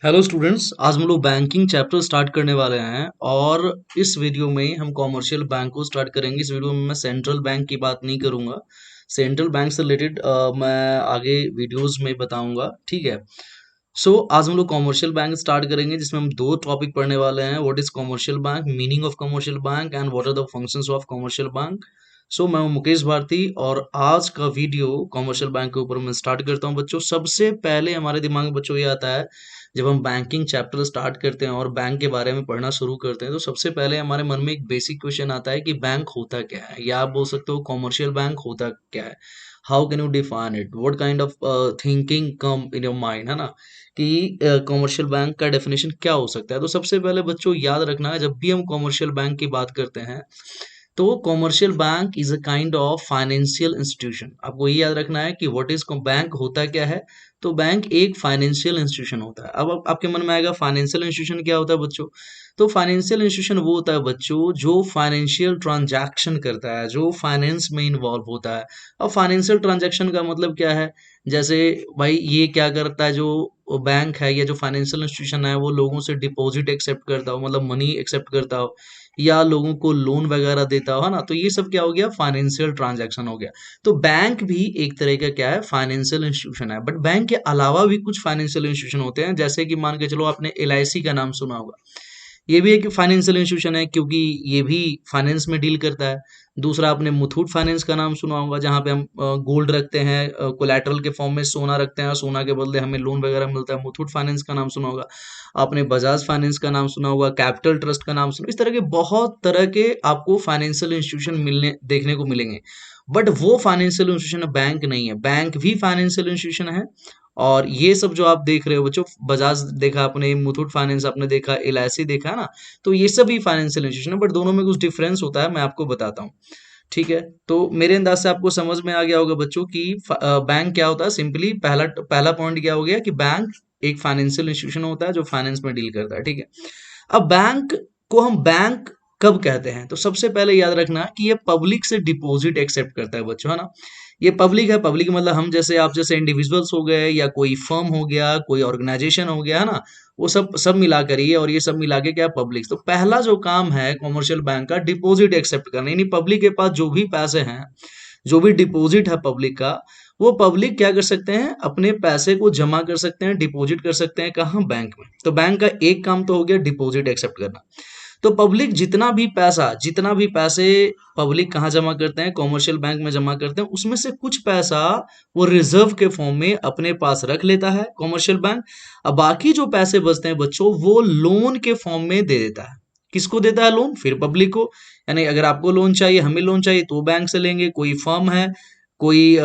Hello students, आज हम लोग बैंकिंग चैप्टर स्टार्ट करने वाले हैं और इस वीडियो में हम कॉमर्शियल बैंक को स्टार्ट करेंगे। इस वीडियो में मैं सेंट्रल बैंक की बात नहीं करूंगा। सेंट्रल बैंक से रिलेटेड मैं आगे वीडियोस में बताऊंगा, ठीक है। आज हम लोग कॉमर्शियल बैंक स्टार्ट करेंगे जिसमें हम दो टॉपिक पढ़ने वाले हैं। What is commercial bank, meaning of commercial bank and what are the functions of commercial bank. मैं हूं मुकेश भारती और आज का वीडियो कॉमर्शियल बैंक के ऊपर मैं स्टार्ट करता हूं। बच्चों, सबसे पहले हमारे दिमाग में बच्चों ये आता है जब हम बैंकिंग चैप्टर स्टार्ट करते हैं और बैंक के बारे में पढ़ना शुरू करते हैं तो सबसे पहले हमारे मन में एक बेसिक क्वेश्चन आता है कि बैंक होता क्या है, या आप बोल सकते हो कॉमर्शियल बैंक होता क्या है। How can you define it, what kind of thinking come in your mind, है ना, कि कॉमर्शियल बैंक का डेफिनेशन क्या हो सकता है। तो सबसे पहले बच्चों याद रखना है, जब भी हम कॉमर्शियल बैंक की बात करते हैं तो commercial bank is a kind of financial institution. आपको ये याद रखना है कि व्हाट इज बैंक होता क्या है। तो बैंक एक फाइनेंशियल इंस्टीट्यूशन होता है। अब आपके मन में आएगा फाइनेंशियल इंस्टीट्यूशन क्या होता है बच्चों। तो फाइनेंशियल इंस्टीट्यूशन वो होता है बच्चों जो फाइनेंशियल ट्रांजैक्शन करता है, जो फाइनेंस में इन्वॉल्व होता है। अब फाइनेंशियल ट्रांजैक्शन का मतलब क्या है, जैसे भाई ये क्या करता है, जो बैंक है या जो फाइनेंशियल इंस्टीट्यूशन है वो लोगों से डिपॉजिट एक्सेप्ट करता हो, मतलब मनी एक्सेप्ट करता हो, या लोगों को लोन वगैरह देता हो, है ना। तो ये सब क्या हो गया, फाइनेंशियल ट्रांजैक्शन हो गया। तो बैंक भी एक तरह का क्या है, फाइनेंशियल इंस्टीट्यूशन है। बट बैंक के अलावा भी कुछ फाइनेंशियल इंस्टीट्यूशन होते हैं, जैसे कि मान के चलो आपने एलआईसी का नाम सुना होगा। ये भी एक फाइनेंशियल इंस्टीट्यूशन है क्योंकि ये भी फाइनेंस में डील करता है। दूसरा आपने मुथूट फाइनेंस का नाम सुना होगा, जहाँ पे हम गोल्ड रखते हैं, कोलैटरल के फॉर्म में सोना रखते हैं और सोना के बदले हमें लोन वगैरह मिलता है। मुथूट फाइनेंस का नाम सुना होगा आपने, बजाज फाइनेंस का नाम सुना होगा, कैपिटल ट्रस्ट का नाम सुना। इस तरह के बहुत तरह के आपको फाइनेंशियल इंस्टीट्यूशन मिलने देखने को मिलेंगे। बट वो फाइनेंशियल इंस्टीट्यूशन बैंक नहीं है। बैंक भी फाइनेंशियल इंस्टीट्यूशन है। और ये सब जो आप देख रहे हो बच्चों, बजाज देखा आपने, मुथूट फाइनेंस आपने देखा, एलआईसी देखा, है ना। तो ये सब भी फाइनेंशियल इंस्टीट्यूशन है, बट दोनों में कुछ डिफरेंस होता है, मैं आपको बताता हूँ, ठीक है। तो मेरे अंदाज से आपको समझ में आ गया होगा बच्चों कि बैंक क्या होता है। सिंपली पहला पहला पॉइंट क्या हो गया कि बैंक एक फाइनेंशियल इंस्टीट्यूशन होता है जो फाइनेंस में डील करता है, ठीक है। अब बैंक को हम बैंक कब कहते हैं, तो सबसे पहले याद रखना कि ये पब्लिक से डिपॉजिट एक्सेप्ट करता है बच्चों, है ना। ये पब्लिक है, पब्लिक मतलब हम जैसे आप जैसे इंडिविजुअल्स हो गए, या कोई फर्म हो गया, कोई ऑर्गेनाइजेशन हो गया, है ना। वो सब सब मिला कर ही है, और ये सब मिला के क्या, पब्लिक। तो पहला जो काम है कॉमर्शियल बैंक का, डिपॉजिट एक्सेप्ट करना, यानी पब्लिक के पास जो भी पैसे हैं, जो भी डिपॉजिट है पब्लिक का, वो पब्लिक क्या कर सकते हैं, अपने पैसे को जमा कर सकते हैं, डिपॉजिट कर सकते हैं, कहाँ, बैंक में। तो बैंक का एक काम तो हो गया डिपॉजिट एक्सेप्ट करना। तो पब्लिक जितना भी पैसे पब्लिक कहाँ जमा करते हैं, कॉमर्शियल बैंक में जमा करते हैं, उसमें से कुछ पैसा वो रिजर्व के फॉर्म में अपने पास रख लेता है कॉमर्शियल बैंक। अब बाकी जो पैसे बचते हैं बच्चों, वो लोन के फॉर्म में दे देता है। किसको देता है लोन, फिर पब्लिक को। यानी अगर आपको लोन चाहिए, हमें लोन चाहिए, तो बैंक से लेंगे। कोई फर्म है, कोई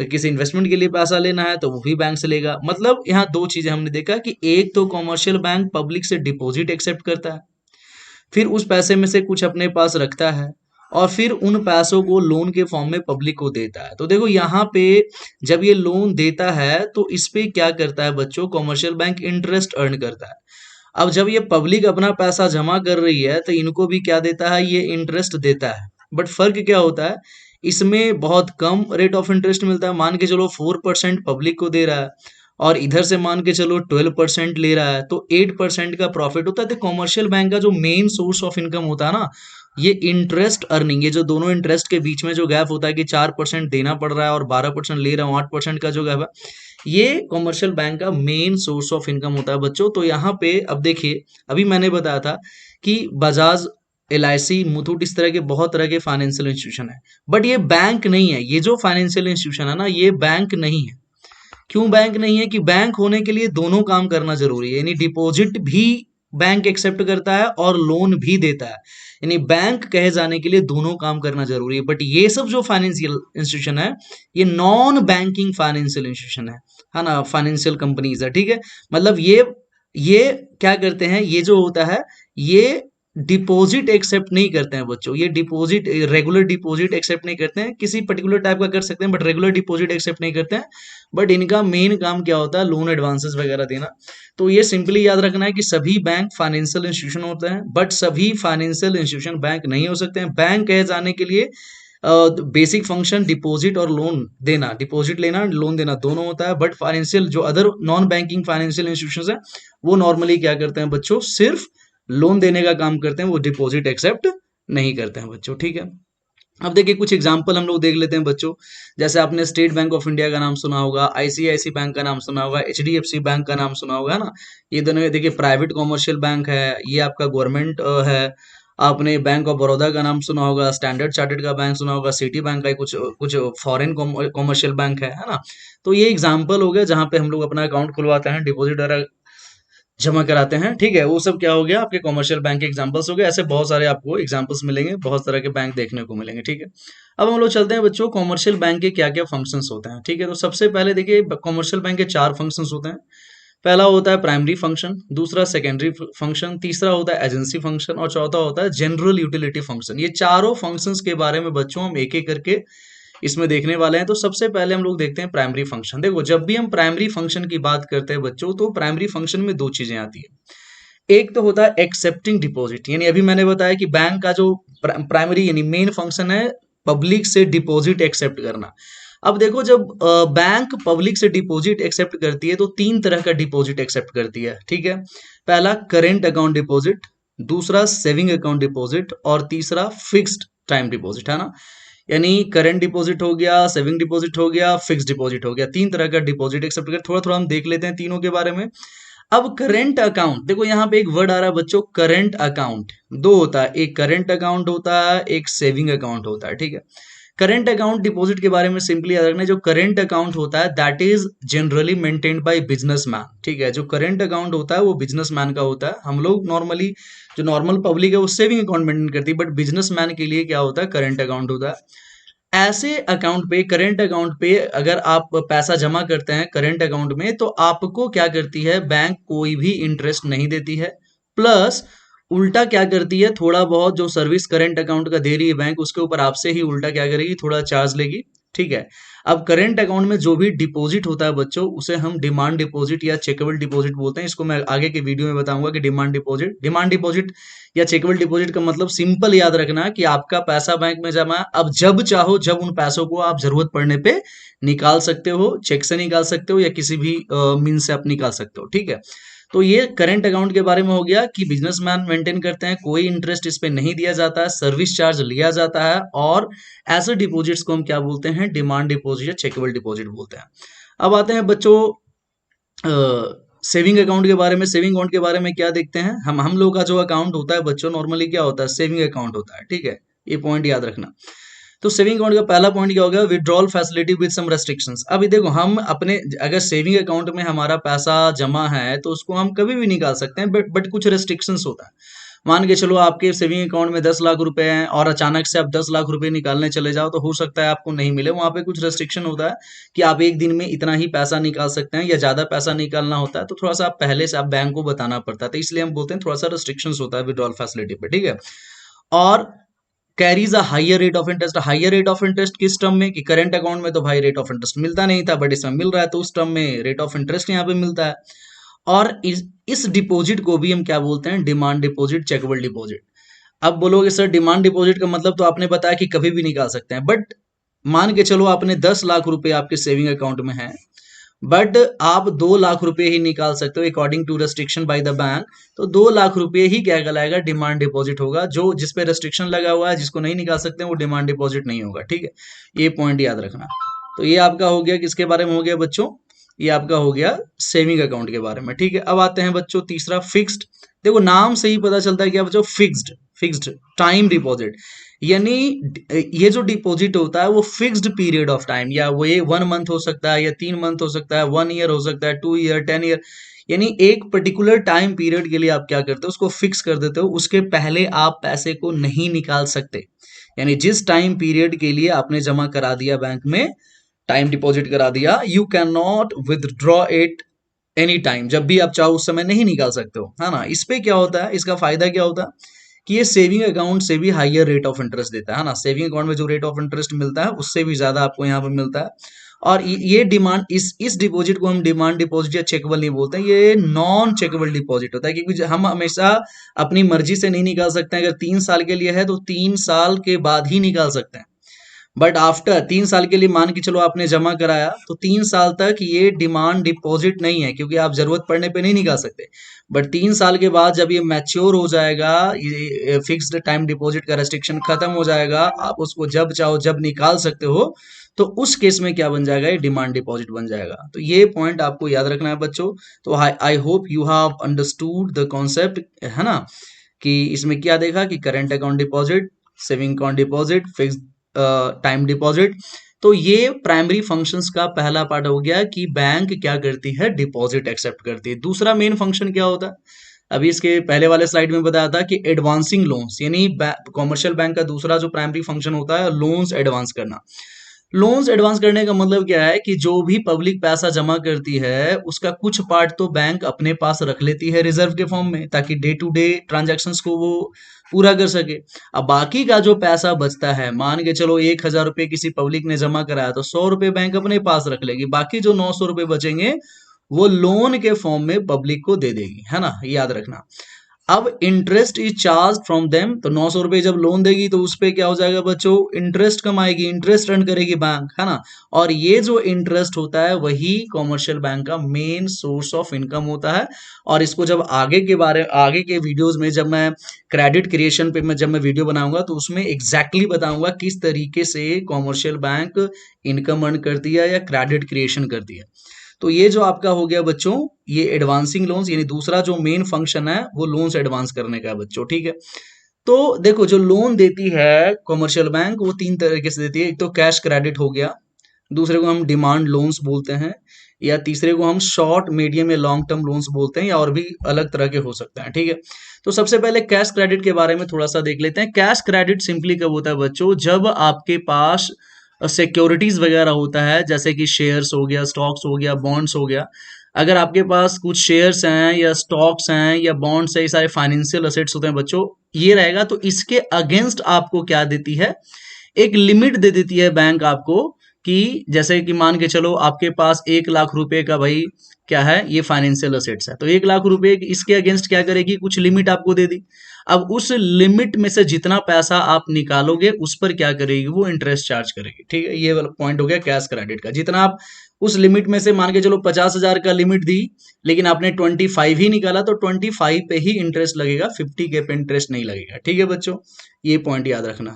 किसी इन्वेस्टमेंट के लिए पैसा लेना है तो वो भी बैंक से लेगा। मतलब यहाँ दो चीजें हमने देखा कि एक तो कॉमर्शियल बैंक पब्लिक से डिपॉजिट एक्सेप्ट करता है, फिर उस पैसे में से कुछ अपने पास रखता है, और फिर उन पैसों को लोन के फॉर्म में पब्लिक को देता है। तो देखो यहाँ पे जब ये लोन देता है तो इस पे क्या करता है बच्चों, कॉमर्शियल बैंक इंटरेस्ट अर्न करता है। अब जब ये पब्लिक अपना पैसा जमा कर रही है तो इनको भी क्या देता है, ये इंटरेस्ट देता है। बट फर्क क्या होता है, इसमें बहुत कम रेट ऑफ इंटरेस्ट मिलता है। मान के चलो 4% पब्लिक को दे रहा है, और इधर से मान के चलो 12% ले रहा है, तो 8% का प्रॉफिट होता है। तो कॉमर्शियल बैंक का जो मेन सोर्स ऑफ इनकम होता है ना, ये इंटरेस्ट अर्निंग, ये जो दोनों इंटरेस्ट के बीच में जो गैप होता है कि 4% देना पड़ रहा है और 12% ले रहा हूँ, 8% का जो गैप है, ये कॉमर्शियल बैंक का मेन सोर्स ऑफ इनकम होता है बच्चों। तो यहाँ पे अब देखिए, अभी मैंने बताया था कि बजाज, एलआईसी, मुथूट, इस तरह के बहुत तरह के फाइनेंशियल इंस्टीट्यूशन है। बट ये बैंक नहीं है। ये जो फाइनेंशियल इंस्टीट्यूशन है ना, ये बैंक नहीं है। क्यों बैंक नहीं है, कि बैंक होने के लिए दोनों काम करना जरूरी है। यानी डिपॉजिट भी बैंक एक्सेप्ट करता है और लोन भी देता है। यानी बैंक कहे जाने के लिए दोनों काम करना जरूरी है। बट ये सब जो फाइनेंशियल इंस्टीट्यूशन है, ये नॉन बैंकिंग फाइनेंशियल इंस्टीट्यूशन है ना, फाइनेंशियल कंपनीज है, ठीक है। मतलब ये क्या करते हैं, ये जो होता है, ये डिपॉजिट एक्सेप्ट नहीं करते हैं बच्चों। ये डिपॉजिट, रेगुलर डिपॉजिट एक्सेप्ट नहीं करते हैं। किसी पर्टिकुलर टाइप का कर सकते हैं, बट रेगुलर डिपॉजिट एक्सेप्ट नहीं करते हैं। बट इनका मेन काम क्या होता है, लोन एडवांसेस वगैरह देना। तो ये सिंपली याद रखना है कि सभी बैंक फाइनेंशियल इंस्टीट्यूशन होते हैं, बट सभी फाइनेंशियल इंस्टीट्यूशन बैंक नहीं हो सकते हैं। बैंक कहे जाने के लिए बेसिक फंक्शन डिपॉजिट और लोन देना, डिपॉजिट लेना, लोन देना दोनों होता है। बट फाइनेंशियल जो other non banking financial institutions है वो नॉर्मली क्या करते हैं बच्चों, सिर्फ लोन देने का काम करते हैं, वो डिपॉजिट एक्सेप्ट नहीं करते हैं बच्चों, ठीक है। अब देखिए कुछ एग्जांपल हम लोग देख लेते हैं बच्चों। जैसे आपने स्टेट बैंक ऑफ इंडिया का नाम सुना होगा, आईसीआईसी बैंक का नाम सुना होगा, एचडीएफसी बैंक का नाम सुना होगा, है ना। ये दोनों देखिए प्राइवेट कॉमर्शियल बैंक है, ये आपका गवर्नमेंट है। आपने बैंक ऑफ बड़ौदा का नाम सुना होगा, स्टैंडर्ड चार्टर्ड का बैंक सुना होगा, सिटी बैंक का, कुछ कुछ फॉरेन कॉमर्शियल बैंक है ना। तो ये एग्जाम्पल हो गया जहाँ पे हम लोग अपना अकाउंट खुलवाते हैं, डिपोजिट जमा कराते हैं, ठीक है। वो सब क्या हो गया, आपके कॉमर्शियल बैंक के एग्जांपल्स हो गए। ऐसे बहुत सारे आपको एग्जांपल्स मिलेंगे, बहुत तरह के बैंक देखने को मिलेंगे, ठीक है। अब हम लोग चलते हैं बच्चों, कॉमर्शियल बैंक के क्या क्या फंक्शंस होते हैं, ठीक है। तो सबसे पहले देखिए कॉमर्शियल बैंक के 4 फंक्शंस होते हैं। पहला होता है प्राइमरी फंक्शन, दूसरा सेकेंडरी फंक्शन, तीसरा होता है एजेंसी फंक्शन और चौथा होता है जनरल यूटिलिटी फंक्शन। ये चारों फंक्शंस के बारे में बच्चों हम एक एक करके इसमें देखने वाले हैं। तो सबसे पहले हम लोग देखते हैं प्राइमरी फंक्शन। देखो जब भी हम प्राइमरी फंक्शन की बात करते हैं बच्चों, तो प्राइमरी फंक्शन में 2 चीजें आती है। एक तो होता है एक्सेप्टिंग डिपॉजिट, यानी अभी मैंने बताया कि बैंक का जो प्राइमरी यानी मेन फंक्शन है पब्लिक से डिपॉजिट एक्सेप्ट करना। अब देखो जब बैंक पब्लिक से डिपॉजिट एक्सेप्ट करती है तो 3 तरह का डिपॉजिट एक्सेप्ट करती है, ठीक है। पहला करेंट अकाउंट डिपॉजिट, दूसरा सेविंग अकाउंट डिपॉजिट और तीसरा फिक्स्ड टाइम डिपॉजिट, है ना। यानी करंट डिपॉजिट हो गया, सेविंग डिपॉजिट हो गया, फिक्स डिपॉजिट हो गया, 3 तरह का डिपॉजिट एक्सेप्ट कर। थोड़ा थोड़ा हम देख लेते हैं तीनों के बारे में। अब करंट अकाउंट, देखो यहाँ पे एक वर्ड आ रहा है बच्चों, करंट अकाउंट। 2 होता है, एक करंट अकाउंट होता है, एक सेविंग अकाउंट होता है, ठीक है। करंट अकाउंट डिपॉजिट के बारे में सिंपली याद रखना, जो करंट अकाउंट होता है that is generally maintained by businessman, ठीक है। जो करंट अकाउंट होता है वो बिजनेसमैन का होता है। हम लोग नॉर्मली जो नॉर्मल पब्लिक है वो सेविंग अकाउंट मेंटेन करती है, बट बिजनेसमैन के लिए क्या होता है, करंट अकाउंट होता है। ऐसे अकाउंट पे, करंट अकाउंट पे अगर आप पैसा जमा करते हैं करंट अकाउंट में, तो आपको क्या करती है बैंक, कोई भी इंटरेस्ट नहीं देती है। प्लस उल्टा क्या करती है, थोड़ा बहुत जो सर्विस करंट अकाउंट का दे रही है बैंक, उसके ऊपर आपसे ही उल्टा क्या करेगी, थोड़ा चार्ज लेगी, ठीक है। अब करंट अकाउंट में जो भी डिपॉजिट होता है बच्चों, उसे हम डिमांड डिपॉजिट या चेकेबल डिपॉजिट बोलते हैं। इसको मैं आगे के वीडियो में बताऊंगा कि डिमांड डिपॉजिट या चेकेबल डिपॉजिट का मतलब सिंपल याद रखना कि आपका पैसा बैंक में जमा है, अब जब चाहो जब उन पैसों को आप जरूरत पड़ने पे निकाल सकते हो, चेक से निकाल सकते हो या किसी भी मीन से आप निकाल सकते हो, ठीक है। तो ये करंट अकाउंट के बारे में हो गया कि बिजनेसमैन मेंटेन करते हैं, कोई इंटरेस्ट इस पे नहीं दिया जाता है, सर्विस चार्ज लिया जाता है, और ऐसे डिपॉजिट्स को हम क्या बोलते हैं, डिमांड डिपॉजिट या चेकेबल डिपॉजिट बोलते हैं। अब आते हैं बच्चों सेविंग अकाउंट के बारे में। सेविंग अकाउंट के बारे में क्या देखते हैं, हम लोग का जो अकाउंट होता है बच्चों नॉर्मली क्या होता है, सेविंग अकाउंट होता है, ठीक है। ये पॉइंट याद रखना। तो सेविंग अकाउंट का पहला पॉइंट क्या होगा, withdrawal facility with some restrictions. अभी देखो हम अपने अगर सेविंग अकाउंट में हमारा पैसा जमा है तो उसको हम कभी भी निकाल सकते हैं, बट कुछ रेस्ट्रिक्शंस होता है। मान के चलो आपके सेविंग अकाउंट में 10 लाख रुपए हैं और अचानक से आप 10 लाख रुपए निकालने चले जाओ, तो हो सकता है आपको नहीं मिले। वहां पे कुछ रेस्ट्रिक्शन होता है कि आप एक दिन में इतना ही पैसा निकाल सकते हैं, या ज्यादा पैसा निकालना होता है तो थोड़ा सा आप पहले से आप बैंक को बताना पड़ता है। तो इसलिए हम बोलते हैं थोड़ा सा रेस्ट्रिक्शन होता है विड्रॉल फैसिलिटी पे, ठीक है। और carries a higher rate of interest. Higher rate of interest किस टर्म में, कि करंट अकाउंट में तो भाई रेट ऑफ इंटरेस्ट मिलता नहीं था, बट इसमें मिल रहा है, तो उस टर्म में रेट ऑफ इंटरेस्ट यहाँ पे मिलता है। और इस डिपॉजिट को भी हम क्या बोलते हैं, डिमांड डिपॉजिट, चेकेबल डिपॉजिट। अब बोलोगे सर डिमांड डिपॉजिट का मतलब तो आपने बताया कि कभी भी निकाल सकते हैं, बट मान के चलो आपने 10 लाख रुपए आपके सेविंग अकाउंट में है, बट आप 2 लाख रुपए ही निकाल सकते हो according to restriction by the bank. तो 2 लाख रुपए ही क्या कहलाएगा, डिमांड डिपॉजिट होगा। जो जिसपे रेस्ट्रिक्शन लगा हुआ है, जिसको नहीं निकाल सकते वो डिमांड डिपॉजिट नहीं होगा, ठीक है। ये पॉइंट याद रखना। तो ये आपका हो गया, किसके बारे में हो गया बच्चों, ये आपका हो गया सेविंग अकाउंट के बारे में, ठीक है। अब आते हैं बच्चों तीसरा, फिक्स्ड। देखो नाम से ही पता चलता है क्या बच्चों, फिक्स्ड, फिक्स्ड टाइम डिपॉजिट। यानी ये जो डिपॉजिट होता है वो फिक्स्ड पीरियड ऑफ टाइम, या वो ये 1 मंथ हो सकता है, या 3 मंथ हो सकता है, 1 ईयर हो सकता है, 2 ईयर, 10 ईयर। यानी एक पर्टिकुलर टाइम पीरियड के लिए आप क्या करते हो, उसको फिक्स कर देते हो, उसके पहले आप पैसे को नहीं निकाल सकते। यानी जिस टाइम पीरियड के लिए आपने जमा करा दिया बैंक में, टाइम डिपॉजिट करा दिया, you can not withdraw it any time, जब भी आप चाहो उस समय नहीं निकाल सकते हो, है ना। इस पे क्या होता है, इसका फायदा क्या होता है कि ये सेविंग अकाउंट से भी हायर रेट ऑफ इंटरेस्ट देता है ना। सेविंग अकाउंट में जो रेट ऑफ इंटरेस्ट मिलता है उससे भी ज्यादा आपको यहाँ पे मिलता है। और ये डिमांड, इस डिपॉजिट को हम डिमांड डिपॉजिट या चेकेबल नहीं बोलते हैं, ये नॉन चेकेबल डिपॉजिट होता है, क्योंकि हम हमेशा अपनी मर्जी से नहीं निकाल सकते हैं। अगर 3 साल के लिए है तो 3 साल के बाद ही निकाल सकते हैं। बट आफ्टर 3 साल के लिए मान के चलो आपने जमा कराया, तो 3 साल तक ये डिमांड डिपॉजिट नहीं है, क्योंकि आप जरूरत पड़ने पे नहीं निकाल सकते। बट 3 साल के बाद जब ये मैच्योर हो जाएगा, ये फिक्स्ड टाइम डिपॉजिट का रेस्ट्रिक्शन खत्म हो जाएगा, आप उसको जब चाहो जब निकाल सकते हो, तो उस केस में क्या बन जाएगा, ये डिमांड डिपॉजिट बन जाएगा। तो ये पॉइंट आपको याद रखना है बच्चों। तो I hope you have understood the concept, है ना, कि इसमें क्या देखा कि current account deposit, saving account deposit, fixed time deposit. तो ये प्राइमरी फंक्शंस का पहला पार्ट हो गया कि बैंक क्या करती है, डिपॉजिट एक्सेप्ट करती है। दूसरा मेन फंक्शन क्या होता है, अभी इसके पहले वाले स्लाइड में बताया था कि एडवांसिंग लोन्स, यानी कॉमर्शियल बैंक का दूसरा जो प्राइमरी फंक्शन होता है, लोन्स एडवांस करना। लोन्स एडवांस करने का मतलब क्या है कि जो भी पब्लिक पैसा जमा करती है, उसका कुछ पार्ट तो बैंक अपने पास रख लेती है रिजर्व के फॉर्म में, ताकि डे टू डे ट्रांजैक्शंस को वो पूरा कर सके। अब बाकी का जो पैसा बचता है, मान के चलो 1,000 रुपये किसी पब्लिक ने जमा कराया, तो 100 रुपये बैंक अपने पास रख लेगी, बाकी जो 900 रुपये बचेंगे वो लोन के फॉर्म में पब्लिक को दे देगी, है ना, याद रखना। अब interest is charge from them, तो 900 रुपये जब लोन देगी तो उस पे क्या हो जाएगा बच्चों, इंटरेस्ट कमाएगी, इंटरेस्ट अर्न करेगी बैंक, है ना। और ये जो इंटरेस्ट होता है वही कॉमर्शियल बैंक का मेन सोर्स ऑफ इनकम होता है। और इसको जब आगे के वीडियोस में जब मैं क्रेडिट क्रिएशन पे जब मैं वीडियो बनाऊंगा, तो उसमें एग्जैक्टली बताऊंगा किस तरीके से कॉमर्शियल बैंक इनकम अर्न करती है या क्रेडिट क्रिएशन करती है। तो ये जो आपका हो गया बच्चों, ये एडवांसिंग लोन्स, यानी दूसरा जो मेन फंक्शन है वो लोन्स एडवांस करने का है बच्चों, ठीक है। तो देखो, जो लोन देती है कमर्शियल बैंक, वो 3 तरीके से देती है। एक तो कैश क्रेडिट हो गया, दूसरे को हम डिमांड लोन्स बोलते हैं, या तीसरे को हम शॉर्ट, मीडियम या लॉन्ग टर्म लोन्स बोलते हैं, या और भी अलग तरह के हो सकते हैं, ठीक है। तो सबसे पहले कैश क्रेडिट के बारे में थोड़ा सा देख लेते हैं। कैश क्रेडिट सिंपली कब होता है बच्चों, जब आपके पास सिक्योरिटीज वगैरह होता है, जैसे कि शेयर्स हो गया, स्टॉक्स हो गया, बॉन्ड्स हो गया। अगर आपके पास कुछ शेयर्स हैं या स्टॉक्स हैं या बॉन्ड्स है, ये सारे फाइनेंशियल असेट्स होते हैं बच्चों, ये रहेगा, तो इसके अगेंस्ट आपको क्या देती है, एक लिमिट दे देती है बैंक आपको, कि जैसे कि मान के चलो आपके पास 1 लाख रुपए का भाई क्या है, ये फाइनेंशियल असेट्स है, तो 1 लाख रुपए इसके अगेंस्ट क्या करेगी, कुछ लिमिट आपको दे दी। अब उस लिमिट में से जितना पैसा आप निकालोगे उस पर क्या करेगी, वो इंटरेस्ट चार्ज करेगी, ठीक है। ये वाला पॉइंट हो गया कैश क्रेडिट का। जितना आप उस लिमिट में से, मान के चलो 50,000 का लिमिट दी, लेकिन आपने 25 ही निकाला, तो 25 पे ही इंटरेस्ट लगेगा, 50 के पे इंटरेस्ट नहीं लगेगा, ठीक है बच्चों। ये पॉइंट याद रखना।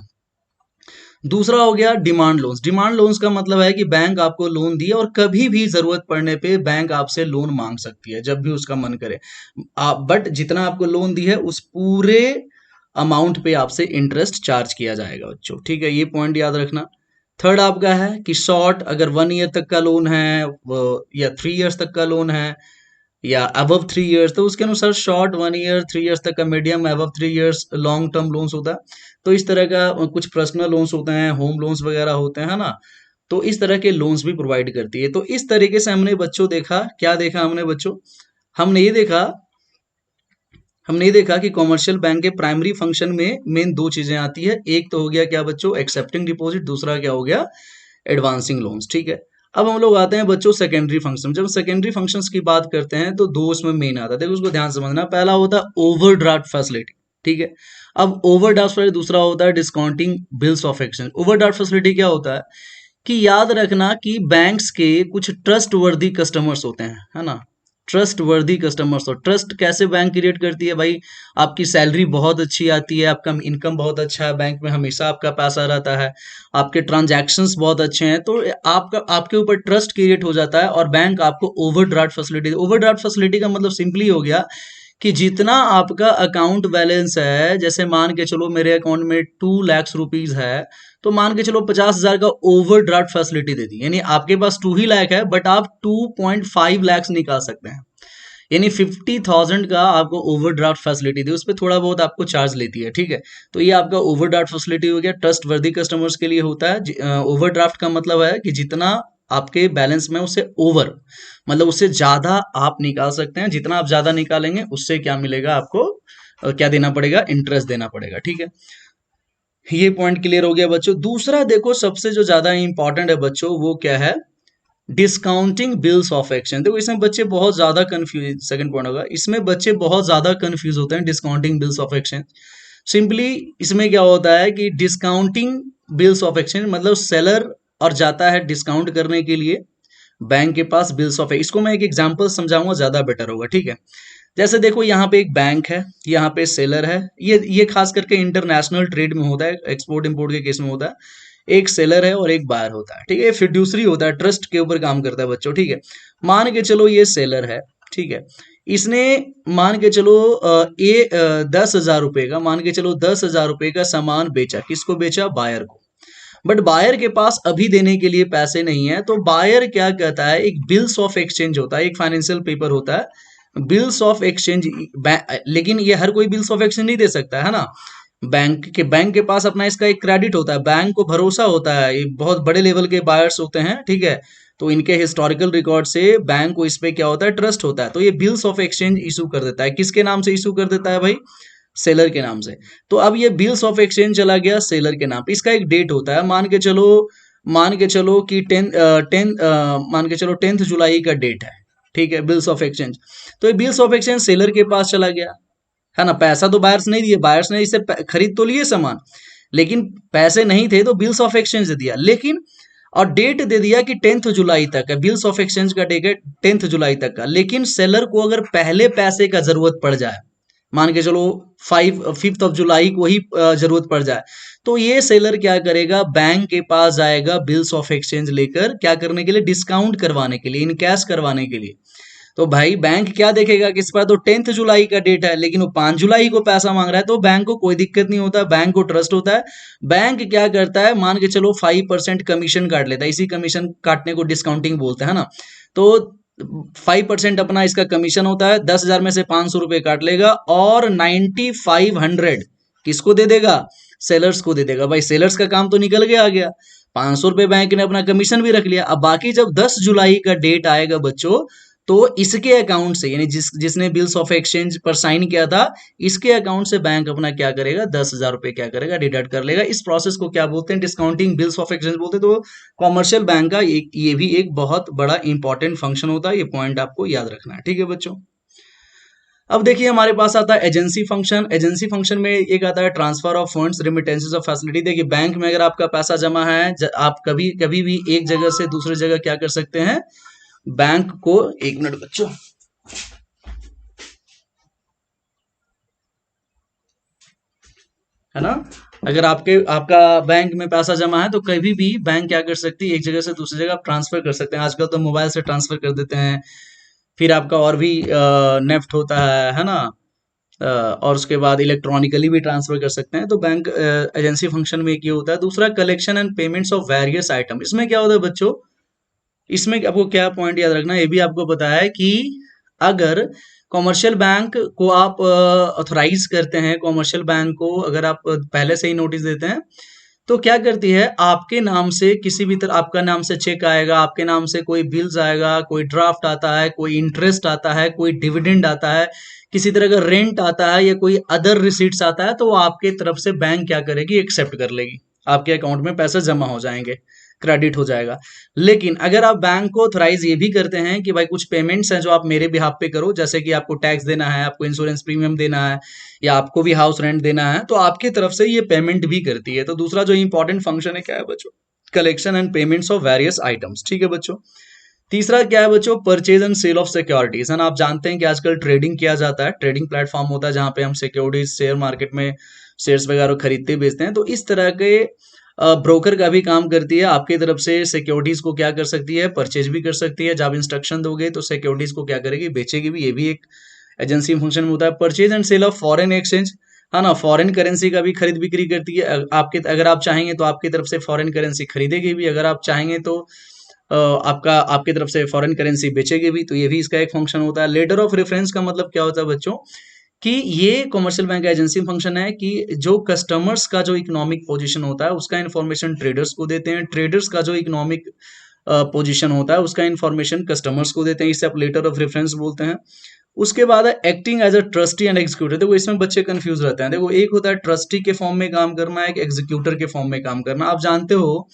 दूसरा हो गया डिमांड लोन्स। डिमांड लोन्स का मतलब है कि बैंक आपको लोन दिए और कभी भी जरूरत पड़ने पे बैंक आपसे लोन मांग सकती है, जब भी उसका मन करे। बट जितना आपको लोन दी है उस पूरे अमाउंट पे आपसे इंटरेस्ट चार्ज किया जाएगा बच्चों, ठीक है। ये पॉइंट याद रखना। थर्ड आपका है कि शॉर्ट, अगर 1 ईयर तक का लोन है या 3 ईयर्स तक का लोन है या अबव 3 ईयर्स, तो उसके अनुसार शॉर्ट 1 ईयर, 3 ईयर्स तक का, medium above 3 years long term loans होता है। तो इस तरह का कुछ पर्सनल लोन्स होते हैं, होम लोन्स वगैरह होते हैं, है ना। तो इस तरह के लोन्स भी प्रोवाइड करती है। तो इस तरीके से हमने बच्चों देखा, क्या देखा हमने बच्चों, हमने ये देखा हमने ये देखा कि कॉमर्शियल बैंक के प्राइमरी फंक्शन में मेन 2 चीजें आती है। एक तो हो गया क्या बच्चों, एक्सेप्टिंग डिपॉजिट, दूसरा क्या हो गया, एडवांसिंग लोन्स, ठीक है। अब हम लोग आते हैं बच्चों सेकेंडरी फंक्शन। जब सेकेंडरी फंक्शंस की बात करते हैं तो 2 उसमें मेन आता है, देखो उसको ध्यान से समझना। पहला होता है ओवरड्राफ्ट फैसिलिटी, ठीक है। अब ओवरड्राफ्ट फैसिलिटी, दूसरा होता है discounting bills of exchange. Overdraft facility क्या होता है कि याद रखना कि बैंक्स के कुछ ट्रस्ट वर्दी कस्टमर्स होते हैं, है ना, ट्रस्ट वर्दी कस्टमर्स। और ट्रस्ट कैसे बैंक क्रिएट करती है भाई, आपकी सैलरी बहुत अच्छी आती है, आपका इनकम बहुत अच्छा है, बैंक में हमेशा आपका पैसा रहता है, आपके ट्रांजैक्शंस बहुत अच्छे हैं, तो आपके ऊपर ट्रस्ट क्रिएट हो जाता है और बैंक आपको ओवरड्राफ्ट फैसिलिटी। ओवरड्राफ्ट फैसिलिटी का मतलब सिंपली हो गया कि जितना आपका अकाउंट बैलेंस है, जैसे मान के चलो मेरे अकाउंट में 2 लाख रुपीज है, तो मान के चलो 50,000 का ओवरड्राफ्ट फैसिलिटी दे दी, यानी आपके पास 2 ही लाख है बट आप 2.5 लाख निकाल सकते हैं, यानी 50,000 का आपको ओवरड्राफ्ट फैसिलिटी दी, उस पर थोड़ा बहुत आपको चार्ज लेती है, ठीक है। तो ये आपका ओवरड्राफ्ट फैसिलिटी हो गया, ट्रस्ट वर्दी कस्टमर्स के लिए होता है। ओवरड्राफ्ट का मतलब है कि जितना आपके बैलेंस में उससे ओवर, मतलब उससे ज्यादा आप निकाल सकते हैं। जितना आप ज्यादा निकालेंगे उससे क्या मिलेगा आपको, क्या देना पड़ेगा, इंटरेस्ट देना पड़ेगा, ठीक है। ये पॉइंट क्लियर हो गया बच्चों। दूसरा देखो, सबसे जो ज्यादा इंपॉर्टेंट है बच्चों, वो क्या है, डिस्काउंटिंग बिल्स ऑफ एक्सचेंज। देखो इसमें बच्चे बहुत ज्यादा कंफ्यूज, सेकंड पॉइंट होगा, इसमें बच्चे बहुत ज्यादा कंफ्यूज होते हैं discounting bills of exchange. Simply इसमें क्या होता है कि डिस्काउंटिंग बिल्स ऑफ एक्सचेंज मतलब सेलर और जाता है डिस्काउंट करने के लिए बैंक के पास बिल्स ऑफ, इसको मैं एक एग्जांपल समझाऊंगा ज्यादा बेटर होगा, ठीक है। जैसे देखो यहाँ पे एक बैंक है, यहाँ पे सेलर है, ये खास करके इंटरनेशनल ट्रेड में होता है, एक्सपोर्ट इंपोर्ट के केस में होता है। एक सेलर है और एक बायर होता है, ठीक है। फिड्यूसरी होता है, ट्रस्ट के ऊपर काम करता है बच्चों, ठीक है। मान के चलो ये सेलर है, ठीक है। इसने मान के चलो 10,000 रुपए का, मान के चलो 10,000 रुपए का सामान बेचा, किसको बेचा? बायर को। बट बायर के पास अभी देने के लिए पैसे नहीं है, तो बायर क्या कहता है, एक बिल्स ऑफ एक्सचेंज होता है, एक फाइनेंशियल पेपर होता है बिल्स ऑफ एक्सचेंज। लेकिन ये हर कोई बिल्स ऑफ एक्सचेंज नहीं दे सकता है ना। बैंक के पास अपना इसका एक क्रेडिट होता है, बैंक को भरोसा होता है, ये बहुत बड़े लेवल के बायर्स होते हैं, ठीक है। तो इनके हिस्टोरिकल रिकॉर्ड से बैंक को इस पे क्या होता है, ट्रस्ट होता है। तो ये बिल्स ऑफ एक्सचेंज इशू कर देता है, किसके नाम से इशू कर देता है भाई? सेलर के नाम से। तो अब ये बिल्स ऑफ एक्सचेंज चला गया सेलर के नाम पे, इसका एक डेट होता है, मान के चलो कि 10th जुलाई का डेट है, ठीक है, बिल्स ऑफ एक्सचेंज। तो ये बिल्स ऑफ एक्सचेंज सेलर के पास चला गया, है ना। पैसा तो बायर्स नहीं दिए, बायर्स ने इसे खरीद तो लिए सामान, लेकिन पैसे नहीं थे तो बिल्स ऑफ एक्सचेंज दे दिया, लेकिन और डेट दे दिया कि 10th जुलाई तक है, बिल्स ऑफ एक्सचेंज का डेट है 10th जुलाई तक का। लेकिन सेलर को अगर पहले पैसे का जरूरत पड़ जाए, मान के चलो 5th ऑफ जुलाई को ही जरूरत पड़ जाए, तो ये सेलर क्या करेगा, बैंक के पास जाएगा बिल्स ऑफ एक्सचेंज लेकर, क्या करने के लिए? डिस्काउंट करवाने के लिए, इन कैश करवाने के लिए। तो भाई बैंक क्या देखेगा कि इस पर तो 10th जुलाई का डेट है, लेकिन वो 5 जुलाई को पैसा मांग रहा है, तो बैंक को कोई दिक्कत नहीं होता, बैंक को ट्रस्ट होता है। बैंक क्या करता है, मान के चलो 5% कमीशन काट लेता है, इसी कमीशन काटने को डिस्काउंटिंग बोलते हैं ना। तो 5% अपना इसका कमीशन होता है, 10,000 में से 500 रुपए काट लेगा, और 9500 किसको दे देगा? सेलर्स को दे देगा। भाई सेलर्स का काम तो निकल गया, आ गया 500 रुपए, बैंक ने अपना कमीशन भी रख लिया। अब बाकी जब 10 जुलाई का डेट आएगा बच्चों, तो इसके अकाउंट से, यानी जिसने बिल्स ऑफ एक्सचेंज पर साइन किया था, इसके अकाउंट से बैंक अपना क्या करेगा, 10,000 रुपए क्या करेगा, डिडक्ट कर लेगा। इस प्रोसेस को क्या बोलते हैं? डिस्काउंटिंग बिल्स ऑफ एक्सचेंज बोलते हैं। तो कॉमर्शियल बैंक का ये भी एक बहुत बड़ा इंपॉर्टेंट फंक्शन होता है, ये पॉइंट आपको याद रखना है, ठीक है बच्चों। अब देखिए हमारे पास आता है एजेंसी फंक्शन। एजेंसी फंक्शन में एक आता है transfer of funds, remittances of facility. देखिए बैंक में अगर आपका पैसा जमा है, आप कभी कभी भी एक जगह से दूसरी जगह क्या कर सकते हैं, बैंक को, 1 मिनट बच्चों, है ना। अगर आपका बैंक में पैसा जमा है, तो कभी भी बैंक क्या कर सकती है, एक जगह से दूसरी जगह आप ट्रांसफर कर सकते हैं। आजकल तो मोबाइल से ट्रांसफर कर देते हैं, फिर आपका और भी नेफ्ट होता है ना। और उसके बाद इलेक्ट्रॉनिकली भी ट्रांसफर कर सकते हैं। तो बैंक एजेंसी फंक्शन में एक ये होता है। दूसरा collection and payments of various item. इसमें क्या होता है बच्चों, इसमें आपको क्या पॉइंट याद रखना है, ये भी आपको पता है कि अगर कॉमर्शियल बैंक को आप ऑथराइज करते हैं, कॉमर्शियल बैंक को अगर आप पहले से ही नोटिस देते हैं, तो क्या करती है, आपके नाम से किसी भी तरह, आपका नाम से चेक आएगा, आपके नाम से कोई बिल्स आएगा, कोई ड्राफ्ट आता है, कोई इंटरेस्ट आता है, कोई डिविडेंड आता है, किसी तरह का रेंट आता है, या कोई अदर रिसीट्स आता है, तो वो आपके तरफ से बैंक क्या करेगी, एक्सेप्ट कर लेगी, आपके अकाउंट में पैसे जमा हो जाएंगे, क्रेडिट हो जाएगा। लेकिन अगर आप बैंक को ऑथराइज ये भी करते हैं कि भाई कुछ पेमेंट्स हैं जो आप मेरे बिहाफ पे करो, जैसे कि आपको टैक्स देना है, आपको इंश्योरेंस प्रीमियम देना है, या आपको भी हाउस रेंट देना है, तो आपकी तरफ से ये पेमेंट भी करती है। तो दूसरा जो इंपॉर्टेंट फंक्शन है क्या है बच्चों, collection and payments of various items, ठीक है बच्चों। तीसरा क्या है बच्चों, purchase and sale of securities. है ना, आप जानते हैं कि आजकल ट्रेडिंग किया जाता है, ट्रेडिंग प्लेटफॉर्म होता है जहां पे हम सिक्योरिटीज, शेयर मार्केट में शेयर्स वगैरह खरीदते बेचते हैं। तो इस तरह के ब्रोकर का भी काम करती है, आपकी तरफ से सिक्योरिटीज को क्या कर सकती है, परचेज भी कर सकती है। जब आप इंस्ट्रक्शन दोगे तो सिक्योरिटीज को क्या करेगी, बेचेगी भी। ये भी एक एजेंसी फंक्शन में होता है। Purchase and sale of foreign exchange, है ना, फॉरेन करेंसी का भी खरीद बिक्री करती है। आपके अगर आप चाहेंगे तो आपकी तरफ से फॉरेन करेंसी खरीदेगी भी, अगर आप चाहेंगे तो आपकी तरफ से फॉरेन करेंसी बेचेगी भी। तो ये भी इसका एक फंक्शन होता है। लेटर ऑफ रेफरेंस का मतलब क्या होता है बच्चों, कि ये कमर्शियल बैंक का एजेंसी फंक्शन है कि जो कस्टमर्स का जो इकोनॉमिक पोजीशन होता है उसका इंफॉर्मेशन ट्रेडर्स को देते हैं, ट्रेडर्स का जो इकोनॉमिक पोजीशन होता है उसका इंफॉर्मेशन कस्टमर्स को देते हैं, इसे आप लेटर ऑफ रेफरेंस बोलते हैं। उसके बाद है acting as a trustee and executor. देखो इसमें बच्चे कंफ्यूज रहते हैं। देखो एक होता है ट्रस्टी के फॉर्म में काम करना, एक एग्जीक्यूटर के फॉर्म में काम करना। आप जानते हो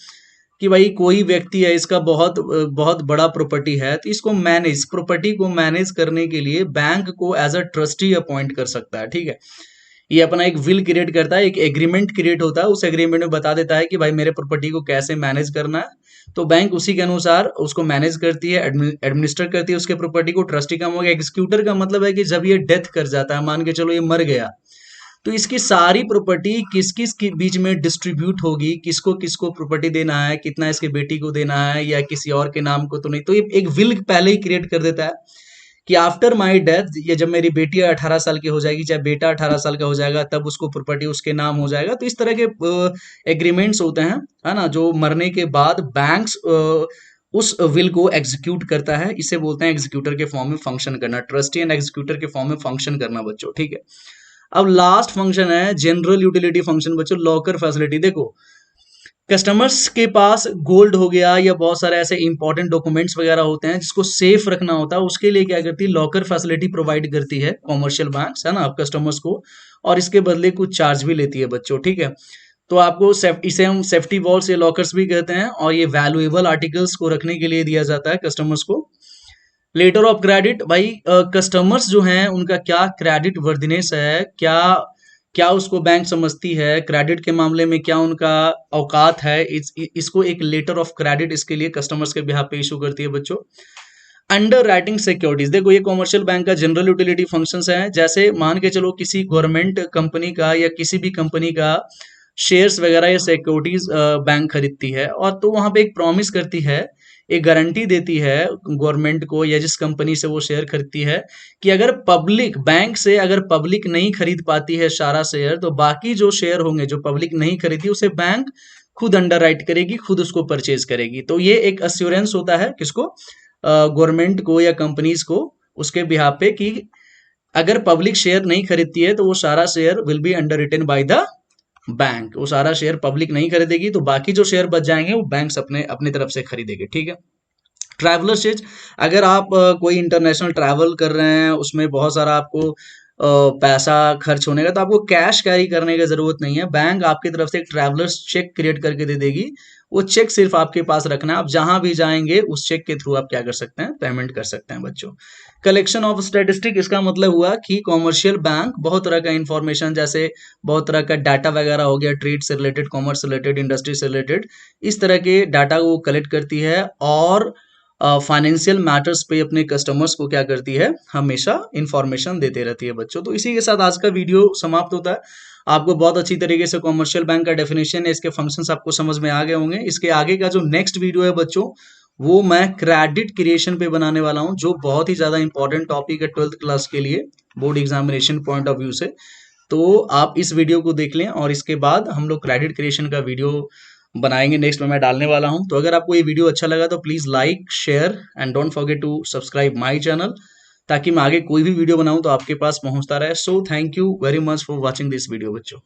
कि भाई कोई व्यक्ति है, इसका बहुत बहुत बड़ा प्रॉपर्टी है, तो इसको मैनेज, प्रॉपर्टी को मैनेज करने के लिए बैंक को एज अ ट्रस्टी अपॉइंट कर सकता है, ठीक है। ये अपना एक विल क्रिएट करता है, एक एग्रीमेंट क्रिएट होता है, उस एग्रीमेंट में बता देता है कि भाई मेरे प्रॉपर्टी को कैसे मैनेज करना है। तो बैंक उसी के अनुसार उसको मैनेज करती है, एडमिनिस्टर करती है उसके प्रॉपर्टी को। ट्रस्टी का हो गया। एग्जीक्यूटर का मतलब है कि जब ये डेथ कर जाता है, मान के चलो ये मर गया, तो इसकी सारी प्रॉपर्टी किस किस के बीच में डिस्ट्रीब्यूट होगी, किसको किसको प्रॉपर्टी देना है, कितना इसके बेटी को देना है या किसी और के नाम को तो नहीं। तो ये एक विल पहले ही क्रिएट कर देता है कि आफ्टर माई डेथ, ये जब मेरी बेटी 18 साल की हो जाएगी, चाहे बेटा 18 साल का हो जाएगा, तब उसको प्रॉपर्टी उसके नाम हो जाएगा। तो इस तरह के एग्रीमेंट्स होते हैं, है ना, जो मरने के बाद बैंक्स उस विल को एग्जीक्यूट करता है। इसे बोलते हैं एग्जीक्यूटर के फॉर्म में फंक्शन करना, ट्रस्टी एंड एग्जीक्यूटर के फॉर्म में फंक्शन करना बच्चों, ठीक है। अब लास्ट फंक्शन है जनरल यूटिलिटी फंक्शन बच्चों, लॉकर फैसिलिटी। देखो, कस्टमर्स के पास गोल्ड हो गया या बहुत सारे ऐसे इंपॉर्टेंट डॉक्यूमेंट्स वगैरह होते हैं जिसको सेफ रखना होता है, उसके लिए क्या करती है, लॉकर फैसिलिटी प्रोवाइड करती है कॉमर्शियल बैंक्स, है ना, आप कस्टमर्स को, और इसके बदले कुछ चार्ज भी लेती है बच्चों, ठीक है। तो आपको इसे हम सेफ्टी वॉल्स या लॉकर्स भी कहते हैं, और ये वैल्यूएबल आर्टिकल्स को रखने के लिए दिया जाता है कस्टमर्स को। लेटर ऑफ क्रेडिट, भाई कस्टमर्स जो हैं उनका क्या क्रेडिट वर्दिनेस है, क्या क्या उसको बैंक समझती है, क्रेडिट के मामले में क्या उनका औकात है, इसको एक लेटर ऑफ क्रेडिट इसके लिए कस्टमर्स के बिहाफ पे इशू करती है बच्चों। अंडर राइटिंग सिक्योरिटीज, देखो ये कॉमर्शियल बैंक का जनरल यूटिलिटी फंक्शंस है। जैसे मान के चलो किसी गवर्नमेंट कंपनी का या किसी भी कंपनी का शेयर्स वगैरह या सिक्योरिटीज बैंक खरीदती है, और तो वहां पे एक प्रॉमिस करती है, एक गारंटी देती है गवर्नमेंट को या जिस कंपनी से वो शेयर खरीदती है, कि अगर पब्लिक बैंक से अगर पब्लिक नहीं खरीद पाती है सारा शेयर, तो बाकी जो शेयर होंगे जो पब्लिक नहीं खरीदी उसे बैंक खुद अंडर राइट करेगी, खुद उसको परचेज करेगी। तो ये एक अश्योरेंस होता है किसको, गवर्नमेंट को या कंपनीज को, उसके बिहाफ पे, कि अगर पब्लिक शेयर नहीं खरीदती है तो वो सारा share will be under written by the bank. वो सारा शेयर पब्लिक नहीं खरीदेगी, तो बाकी जो शेयर बच जाएंगे वो बैंक्स अपने अपनी तरफ से खरीदेंगे, ठीक है। ट्रैवलर चीज, अगर आप कोई इंटरनेशनल ट्रैवल कर रहे हैं, उसमें बहुत सारा आपको पैसा खर्च होने का, तो आपको कैश कैरी करने की जरूरत नहीं है। बैंक आपकी तरफ से एक ट्रैवलर्स चेक क्रिएट करके दे देगी, वो चेक सिर्फ आपके पास रखना है, आप जहां भी जाएंगे उस चेक के थ्रू आप क्या कर सकते हैं, पेमेंट कर सकते हैं बच्चों। कलेक्शन ऑफ स्टैटिस्टिक, इसका मतलब हुआ कि कॉमर्शियल बैंक बहुत तरह का इंफॉर्मेशन, जैसे बहुत तरह का डाटा वगैरह हो गया, ट्रेड से रिलेटेड, कॉमर्स से रिलेटेड, इंडस्ट्री से रिलेटेड, इस तरह के डाटा को कलेक्ट करती है, और फाइनेंशियल मैटर्स पे अपने कस्टमर्स को क्या करती है, हमेशा इंफॉर्मेशन देते रहती है बच्चों। तो इसी के साथ आज का वीडियो समाप्त होता है। आपको बहुत अच्छी तरीके से कॉमर्शियल बैंक का डेफिनेशन है, इसके फंक्शंस आपको समझ में आ गए होंगे। इसके आगे का जो नेक्स्ट वीडियो है बच्चों, वो मैं क्रेडिट क्रिएशन पे बनाने वाला हूँ, जो बहुत ही ज्यादा इंपॉर्टेंट टॉपिक है 12th क्लास के लिए, board examination point of view से। तो आप इस वीडियो को देख लें, और इसके बाद हम लोग क्रेडिट क्रिएशन का वीडियो बनाएंगे, नेक्स्ट में मैं डालने वाला हूं। तो अगर आपको ये वीडियो अच्छा लगा तो please like, share and don't forget to subscribe my channel, ताकि मैं आगे कोई भी वीडियो बनाऊं तो आपके पास पहुंचता रहे। So thank you very much for watching this video बच्चों।